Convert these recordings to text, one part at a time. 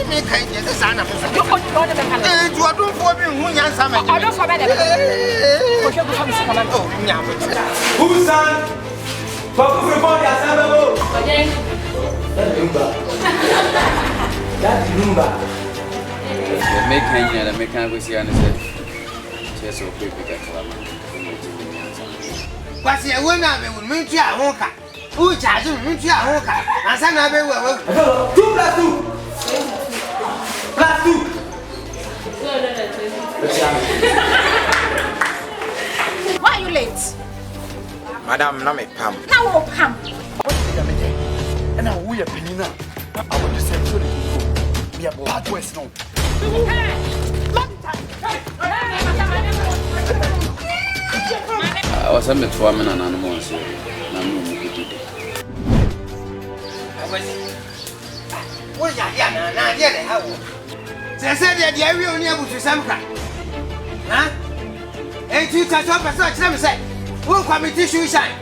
me kind of son of a you don't for me who young summer. I don't forget it. Who's son? Papa from Boya Sambo. That's Lumba. The making and the mechanic chess or paper. What's your winner will meet you at Honka? Who charges me to Honka? And some other way. 2 plus 2. Plus 2. Why are you late? Madam, no me Pam. Now Pam. And now we are Penina. I want to say to you, we are bad west now. I was a bit for a man and animals. What are you? How? They said that the area only able to some crack. Huh? Ain't you touch up a such? Let me say, who come with tissue shine?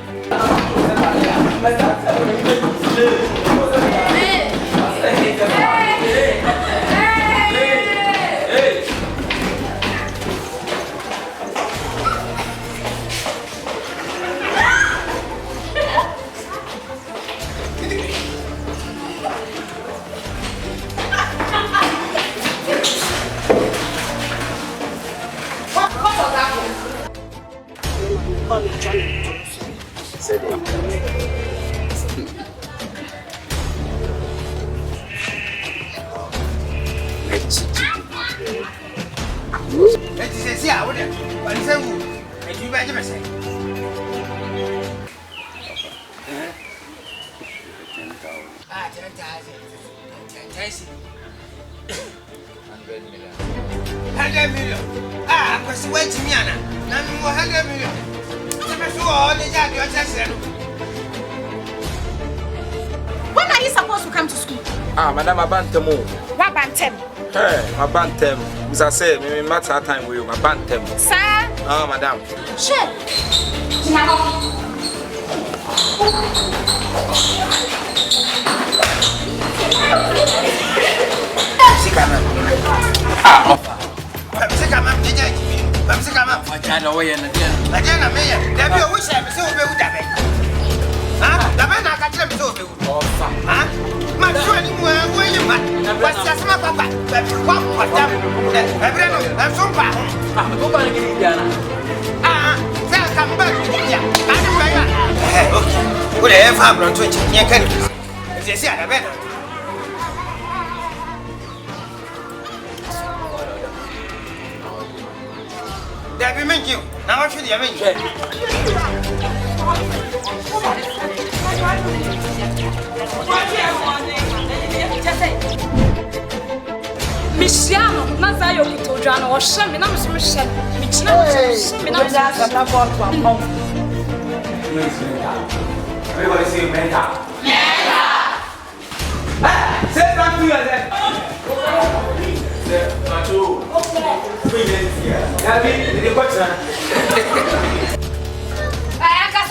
When are you supposed to come to school? Madam, I bantam. What bantam? Hey, I bantam. As I say, me matter time with you. I bantam. Sir? Madam. Sure. Debbie, thank you. Now what should you make? Michiano, Nazayo Kitojano, or Shamina, Michelle, Everybody say Menta. Say thank you again. Macho. The question. I got